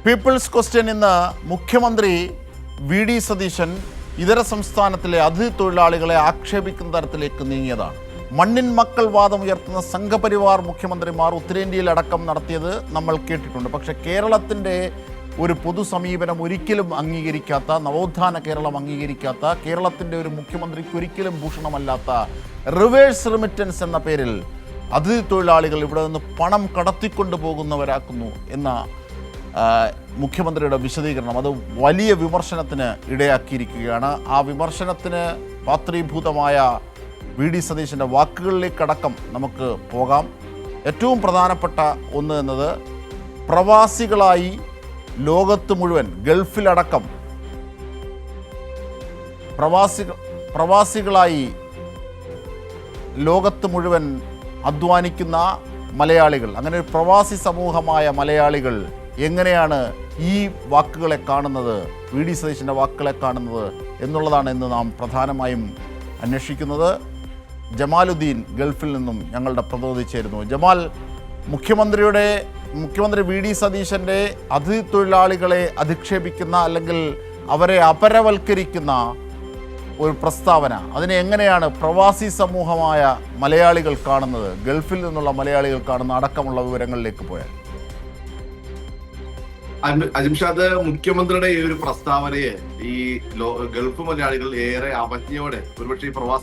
People's question ഇന്ന് മുഖ്യമന്ത്രി V D Satheesan ഇതര സംസ്ഥാനത്തിലെ അതിഥി തൊഴിലാളികളെ ആക്ഷേപിക്കുന്ന തരത്തിലേക്ക് നീങ്ങിയതാണ്. മണ്ണിൻ മക്കൾ വാദം ഉയർത്തുന്ന സംഘപരിവാർ മുഖ്യമന്ത്രിമാർ ഉത്തരേന്ത്യയിലടക്കം നടത്തിയത് നമ്മൾ കേട്ടിട്ടുണ്ട്. പക്ഷേ കേരളത്തിൻ്റെ ഒരു പൊതു സമീപനം ഒരിക്കലും അംഗീകരിക്കാത്ത, നവോത്ഥാന കേരളം അംഗീകരിക്കാത്ത, കേരളത്തിൻ്റെ ഒരു മുഖ്യമന്ത്രിക്ക് ഒരിക്കലും ഭൂഷണമല്ലാത്ത റിവേഴ്സ് റെമിറ്റൻസ് എന്ന പേരിൽ അതിഥി തൊഴിലാളികൾ ഇവിടെ നിന്ന് പണം കടത്തിക്കൊണ്ടു പോകുന്നവരാക്കുന്നു എന്ന മുഖ്യമന്ത്രിയുടെ വിശദീകരണം അത് വലിയ വിമർശനത്തിന് ഇടയാക്കിയിരിക്കുകയാണ്. ആ വിമർശനത്തിന് പാത്രീഭൂതമായ വി ഡി സതീശൻ്റെ വാക്കുകളിലേക്കടക്കം നമുക്ക് പോകാം. ഏറ്റവും പ്രധാനപ്പെട്ട ഒന്ന് എന്നത് പ്രവാസികളായി ലോകത്ത് മുഴുവൻ, ഗൾഫിലടക്കം പ്രവാസികളായി ലോകത്ത് മുഴുവൻ അധ്വാനിക്കുന്ന മലയാളികൾ, അങ്ങനെ ഒരു പ്രവാസി സമൂഹമായ മലയാളികൾ എങ്ങനെയാണ് ഈ വാക്കുകളെ കാണുന്നത്, വി ഡി സതീശൻ്റെ വാക്കുകളെ കാണുന്നത് എന്നുള്ളതാണ് ഇന്ന് നാം പ്രധാനമായും അന്വേഷിക്കുന്നത്. ജമാലുദ്ദീൻ ഗൾഫിൽ നിന്നും ഞങ്ങളുടെ പ്രതിനിധി ചേരുന്നു. ജമാൽ, മുഖ്യമന്ത്രി വി ഡി സതീശൻ്റെ അതിഥി തൊഴിലാളികളെ അധിക്ഷേപിക്കുന്ന അല്ലെങ്കിൽ അവരെ അപരവൽക്കരിക്കുന്ന ഒരു പ്രസ്താവന, അതിനെ എങ്ങനെയാണ് പ്രവാസി സമൂഹമായ മലയാളികൾ കാണുന്നത്, ഗൾഫിൽ നിന്നുള്ള മലയാളികൾ കാണുന്ന അടക്കമുള്ള വിവരങ്ങളിലേക്ക് പോയാൽ? അജിംഷാദ്, മുഖ്യമന്ത്രിയുടെ ഈ ഒരു പ്രസ്താവനയെ ഈ ഗൾഫ് മലയാളികൾ ഏറെ അവജ്ഞയോടെ, ഒരുപക്ഷെ ഈ പ്രവാസ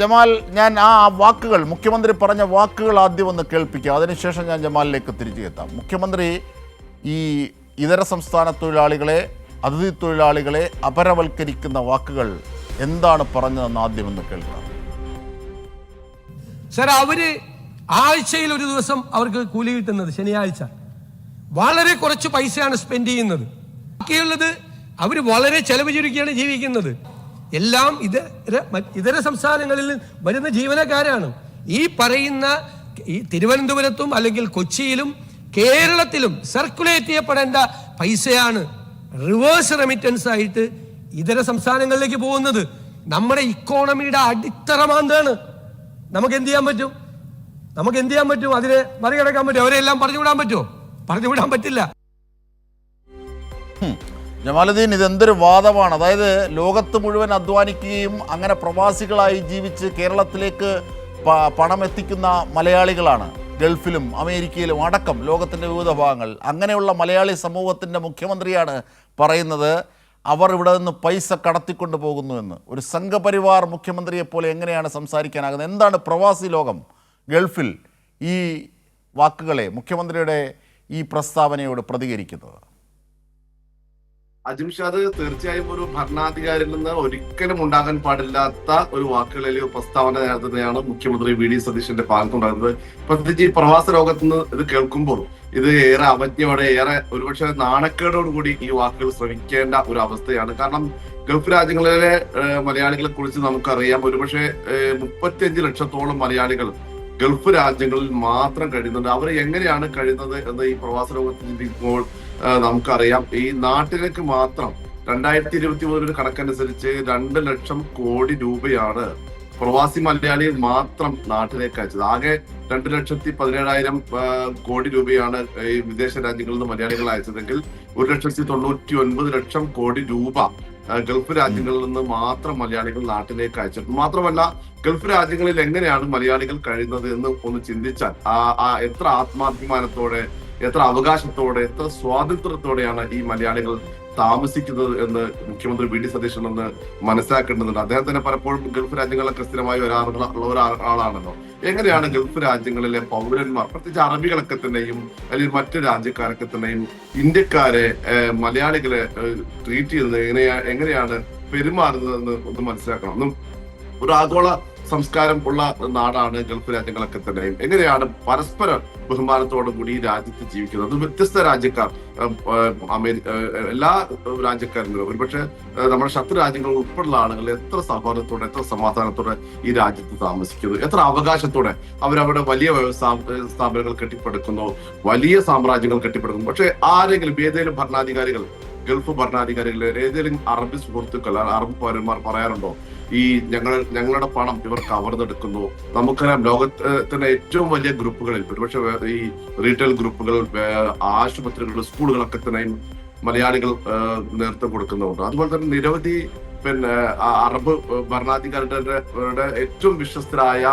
ജമാൽ, ഞാൻ ആ വാക്കുകൾ, മുഖ്യമന്ത്രി പറഞ്ഞ വാക്കുകൾ ആദ്യം ഒന്ന് കേൾപ്പിക്കാം, അതിനുശേഷം ഞാൻ ജമാലിലേക്ക് തിരിച്ചു എത്താം. മുഖ്യമന്ത്രി ഈ ഇതര സംസ്ഥാന തൊഴിലാളികളെ, അതിഥി തൊഴിലാളികളെ അപരവൽക്കരിക്കുന്ന വാക്കുകൾ എന്താണ് പറഞ്ഞതെന്ന് ആദ്യം ഒന്ന് കേൾക്കാം. സർ, അവര് ആഴ്ചയിൽ ഒരു ദിവസം അവർക്ക് കൂലി കിട്ടുന്നത് ശനിയാഴ്ച, വളരെ കുറച്ച് പൈസയാണ് സ്പെൻഡ് ചെയ്യുന്നത്. ബാക്കിയുള്ളത് അവർ വളരെ ചെലവ് ചുരുക്കിയാണ് ജീവിക്കുന്നത്. എല്ലാം ഇതര സംസ്ഥാനങ്ങളിൽ വരുന്ന ജീവനക്കാരാണ്. ഈ പറയുന്ന ഈ തിരുവനന്തപുരത്തും അല്ലെങ്കിൽ കൊച്ചിയിലും കേരളത്തിലും സർക്കുലേറ്റ് ചെയ്യപ്പെടേണ്ട പൈസയാണ് റിവേഴ്സ് റെമിറ്റൻസ് ആയിട്ട് ഇതര സംസ്ഥാനങ്ങളിലേക്ക് പോകുന്നത്. നമ്മുടെ ഇക്കോണമിയുടെ അടിത്തറ മാന്താണ്. നമുക്ക് എന്ത് ചെയ്യാൻ പറ്റും? അതിനെ മറികടക്കാൻ പറ്റും? അവരെല്ലാം പറഞ്ഞുവിടാൻ പറ്റുമോ? പറഞ്ഞുവിടാൻ പറ്റില്ല. ജമാലുദ്ദീൻ, ഇതെന്തൊരു വാദമാണ്! അതായത് ലോകത്ത് മുഴുവൻ അധ്വാനിക്കുകയും അങ്ങനെ പ്രവാസികളായി ജീവിച്ച് കേരളത്തിലേക്ക് പണം എത്തിക്കുന്ന മലയാളികളാണ് ഗൾഫിലും അമേരിക്കയിലും അടക്കം ലോകത്തിൻ്റെ വിവിധ ഭാഗങ്ങൾ. അങ്ങനെയുള്ള മലയാളി സമൂഹത്തിൻ്റെ മുഖ്യമന്ത്രിയാണ് പറയുന്നത് അവർ ഇവിടെ നിന്ന് പൈസ കടത്തിക്കൊണ്ടു പോകുന്നു എന്ന്. ഒരു സംഘപരിവാർ മുഖ്യമന്ത്രിയെപ്പോലെ എങ്ങനെയാണ് സംസാരിക്കാനാകുന്നത്? എന്താണ് പ്രവാസി ലോകം ഗൾഫിൽ ഈ വാക്കുകളെ, മുഖ്യമന്ത്രിയുടെ ഈ പ്രസ്താവനയോട് പ്രതികരിക്കുന്നത്? അജിംഷാദ്, തീർച്ചയായും ഒരു ഭരണാധികാരിയിൽ നിന്ന് ഒരിക്കലും ഉണ്ടാകാൻ പാടില്ലാത്ത ഒരു വാക്കുകളിലെ പ്രസ്താവന തന്നെയാണ് മുഖ്യമന്ത്രി വി ഡി സതീശന്റെ ഭാഗത്തുണ്ടാകുന്നത്. പ്രത്യേകിച്ച് ഈ പ്രവാസ ലോകത്ത് നിന്ന് ഇത് കേൾക്കുമ്പോൾ ഇത് ഏറെ അവജ്ഞയോടെ, ഏറെ ഒരുപക്ഷെ നാണക്കേടോടുകൂടി ഈ വാക്കുകൾ ശ്രമിക്കേണ്ട ഒരു അവസ്ഥയാണ്. കാരണം ഗൾഫ് രാജ്യങ്ങളിലെ മലയാളികളെ കുറിച്ച് നമുക്കറിയാം. ഒരുപക്ഷെ 35 ലക്ഷത്തോളം മലയാളികൾ ഗൾഫ് രാജ്യങ്ങളിൽ മാത്രം കഴിയുന്നുണ്ട്. അവർ എങ്ങനെയാണ് കഴിയുന്നത് എന്ന് ഈ പ്രവാസ ലോകത്ത് ചിന്തിക്കുമ്പോൾ നമുക്കറിയാം. ഈ നാട്ടിലേക്ക് മാത്രം 2023 കണക്കനുസരിച്ച് 2 ലക്ഷം കോടി രൂപയാണ് പ്രവാസി മലയാളികൾ മാത്രം നാട്ടിലേക്ക് അയച്ചത്. ആകെ 2,17,000 കോടി രൂപയാണ് ഈ വിദേശ രാജ്യങ്ങളിൽ നിന്ന് മലയാളികൾ അയച്ചതെങ്കിൽ 1,99,00,000 കോടി രൂപ ഗൾഫ് രാജ്യങ്ങളിൽ നിന്ന് മാത്രം മലയാളികൾ നാട്ടിലേക്ക് അയച്ചിട്ടുണ്ട്. മാത്രമല്ല, ഗൾഫ് രാജ്യങ്ങളിൽ എങ്ങനെയാണ് മലയാളികൾ കഴിയുന്നത് എന്ന് ഒന്ന് ചിന്തിച്ചാൽ എത്ര ആത്മാഭിമാനത്തോടെ, എത്ര അവകാശത്തോടെ, എത്ര സ്വാതന്ത്ര്യത്തോടെയാണ് ഈ മലയാളികൾ താമസിക്കുന്നത് എന്ന് മുഖ്യമന്ത്രി വി ഡി സതീശൻ എന്ന് മനസ്സിലാക്കേണ്ടതുണ്ട്. അദ്ദേഹം തന്നെ പലപ്പോഴും ഗൾഫ് രാജ്യങ്ങളിലൊക്കെ സ്ഥിരമായി ഉള്ള ഒരാളാണല്ലോ. എങ്ങനെയാണ് ഗൾഫ് രാജ്യങ്ങളിലെ പൗരന്മാർ, പ്രത്യേകിച്ച് അറബികളൊക്കെ തന്നെയും അല്ലെങ്കിൽ മറ്റു രാജ്യക്കാരൊക്കെ തന്നെയും ഇന്ത്യക്കാരെ, മലയാളികളെ ട്രീറ്റ് ചെയ്യുന്നത്, എങ്ങനെയാണ് പെരുമാറുന്നതെന്ന് ഒന്ന് മനസ്സിലാക്കണം. ഒരു ആഗോള സംസ്കാരം ഉള്ള നാടാണ് ഗൾഫ് രാജ്യങ്ങളൊക്കെ തന്നെയും. എങ്ങനെയാണ് പരസ്പര ബഹുമാനത്തോടു കൂടി ഈ രാജ്യത്ത് ജീവിക്കുന്നത്? വ്യത്യസ്ത രാജ്യക്കാർ, എല്ലാ രാജ്യക്കാരും, ഒരുപക്ഷെ നമ്മുടെ ശത്രു രാജ്യങ്ങൾ ഉൾപ്പെടെയുള്ള ആളുകൾ എത്ര സൗഹാർദ്ദത്തോടെ, എത്ര സമാധാനത്തോടെ ഈ രാജ്യത്ത് താമസിക്കുന്നു, എത്ര അവകാശത്തോടെ അവരവിടെ വലിയ സ്ഥാപനങ്ങൾ കെട്ടിപ്പടുക്കുന്നു, വലിയ സാമ്രാജ്യങ്ങൾ കെട്ടിപ്പടുക്കുന്നു. പക്ഷെ ആരെങ്കിലും, ഏതെങ്കിലും ഭരണാധികാരികൾ ഗൾഫ് ഭരണാധികാരികളെ ഏതെങ്കിലും അറബി സുഹൃത്തുക്കൾ, അറബ് പൗരന്മാർ പറയാറുണ്ടോ ഈ ഞങ്ങളുടെ പണം ഇവർ കവർന്നെടുക്കുന്നു? നമുക്കറിയാം ലോകത്തിന്റെ ഏറ്റവും വലിയ ഗ്രൂപ്പുകളിൽ ഒരുപക്ഷെ ഈ റീറ്റെയിൽ ഗ്രൂപ്പുകൾ, ആശുപത്രികൾ, സ്കൂളുകളൊക്കെ തന്നെയും മലയാളികൾ നേതൃത്വം കൊടുക്കുന്നുണ്ട്. അതുപോലെ തന്നെ നിരവധി അറബ് ഭരണാധികാരികളുടെ ഏറ്റവും വിശ്വസ്തരായ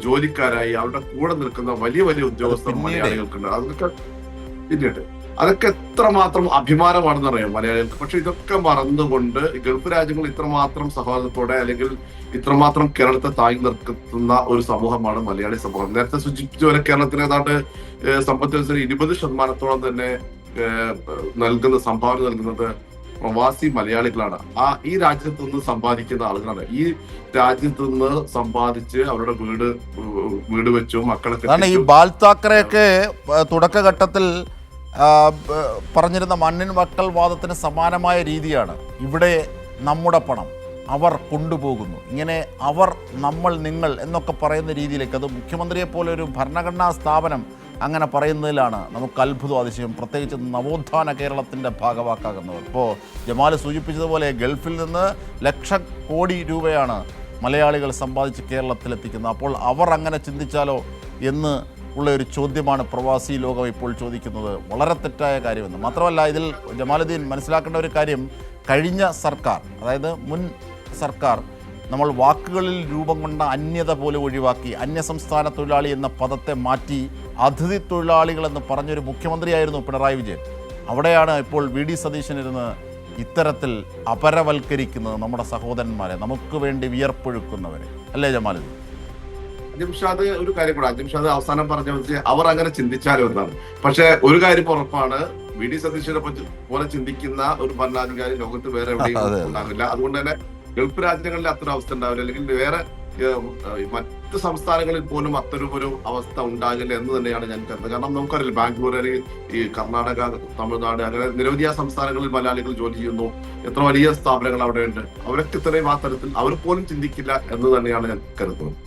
ജോലിക്കാരായി അവരുടെ കൂടെ നിൽക്കുന്ന വലിയ വലിയ ഉദ്യോഗസ്ഥർ മലയാളികൾക്കുണ്ട്. അതൊക്കെ എത്രമാത്രം അഭിമാനമാണെന്ന് അറിയാം മലയാളികൾക്ക്. പക്ഷെ ഇതൊക്കെ മറന്നുകൊണ്ട് ഗൾഫ് രാജ്യങ്ങൾ ഇത്രമാത്രം സഹോദരത്തോടെ അല്ലെങ്കിൽ ഇത്രമാത്രം കേരളത്തെ താങ്ങി നിർത്തുന്ന ഒരു സമൂഹമാണ് മലയാളി സമൂഹം. നേരത്തെ സൂചിപ്പിച്ച പോലെ കേരളത്തിന് ഏതാണ്ട് സമ്പത്ത് വ്യവസ്ഥയിൽ 20% തന്നെ സംഭാവന നൽകുന്നത് പ്രവാസി മലയാളികളാണ്. ഈ രാജ്യത്ത് നിന്ന് സമ്പാദിക്കുന്ന ആളുകളാണ്. ഈ രാജ്യത്ത് നിന്ന് സമ്പാദിച്ച് അവരുടെ വീട് വെച്ചു, മക്കളൊക്കെ. ഈ ബാൽ താക്കറെയൊക്കെ തുടക്കഘട്ടത്തിൽ പറഞ്ഞിരുന്ന മണ്ണിൻ മക്കൾ വാദത്തിന് സമാനമായ രീതിയാണ്. ഇവിടെ നമ്മുടെ പണം അവർ കൊണ്ടുപോകുന്നു, ഇങ്ങനെ അവർ, നമ്മൾ, നിങ്ങൾ എന്നൊക്കെ പറയുന്ന രീതിയിലേക്ക്, അത് മുഖ്യമന്ത്രിയെ പോലെ ഒരു ഭരണഘടനാ സ്ഥാപനം അങ്ങനെ പറയുന്നതിലാണ് നമുക്ക് അത്ഭുതം, അതിശയം, പ്രത്യേകിച്ച് നവോത്ഥാന കേരളത്തിൻ്റെ ഭാഗവാക്കാകുന്നത്. ഇപ്പോൾ ജമാൽ സൂചിപ്പിച്ചതുപോലെ ഗൾഫിൽ നിന്ന് ലക്ഷക്കോടി രൂപയാണ് മലയാളികൾ സമ്പാദിച്ച് കേരളത്തിലെത്തിക്കുന്നത്. അപ്പോൾ അവർ അങ്ങനെ ചിന്തിച്ചാലോ എന്ന് ഉള്ള ഒരു ചോദ്യമാണ് പ്രവാസി ലോകം ഇപ്പോൾ ചോദിക്കുന്നത്. വളരെ തെറ്റായ കാര്യമെന്ന്. മാത്രമല്ല ഇതിൽ ജമാലുദ്ദീൻ മനസ്സിലാക്കേണ്ട ഒരു കാര്യം, കഴിഞ്ഞ സർക്കാർ, അതായത് മുൻ സർക്കാർ, നമ്മൾ വാക്കുകളിൽ രൂപം കൊണ്ട അന്യത പോലെ ഒഴിവാക്കി അന്യസംസ്ഥാന തൊഴിലാളി എന്ന പദത്തെ മാറ്റി അതിഥി തൊഴിലാളികളെന്ന് പറഞ്ഞൊരു മുഖ്യമന്ത്രിയായിരുന്നു പിണറായി വിജയൻ. അവിടെയാണ് ഇപ്പോൾ വി.ഡി. സതീശനിരുന്ന് ഇത്തരത്തിൽ അപരവൽക്കരിക്കുന്നത് നമ്മുടെ സഹോദരന്മാരെ, നമുക്ക് വേണ്ടി വിയർപ്പൊഴുക്കുന്നവരെ. അല്ലേ ജമാലുദ്ദീൻ? അജിംഷാദ് ഒരു കാര്യം കൂടെ, അജിംഷാദ് അവസാനം പറഞ്ഞ അവർ അങ്ങനെ ചിന്തിച്ചാലും എന്നാണ്. പക്ഷെ ഒരു കാര്യം ഉറപ്പാണ്, വി.ഡി. സതീശനെ പോലെ ചിന്തിക്കുന്ന ഒരു ഭരണാധികാരി ലോകത്ത് വേറെ എവിടെയും ഉണ്ടാകില്ല. അതുകൊണ്ട് തന്നെ ഗൾഫ് രാജ്യങ്ങളിൽ അത്തരം അവസ്ഥ ഉണ്ടാവില്ല, അല്ലെങ്കിൽ വേറെ മറ്റ് സംസ്ഥാനങ്ങളിൽ പോലും അത്തരം ഒരു അവസ്ഥ ഉണ്ടാകില്ല എന്ന് തന്നെയാണ് ഞാൻ കരുതുന്നത്. കാരണം നമുക്കറിയില്ല, ബാംഗ്ലൂർ അല്ലെങ്കിൽ ഈ കർണാടക, തമിഴ്നാട്, അങ്ങനെ നിരവധി സംസ്ഥാനങ്ങളിൽ മലയാളികൾ ജോലി ചെയ്യുന്നു. എത്ര വലിയ സ്ഥാപനങ്ങൾ അവിടെയുണ്ട്. അവരൊക്കെ ഇത്രയും ആ തരത്തിൽ അവർ പോലും ചിന്തിക്കില്ല എന്ന് തന്നെയാണ് ഞാൻ കരുതുന്നത്.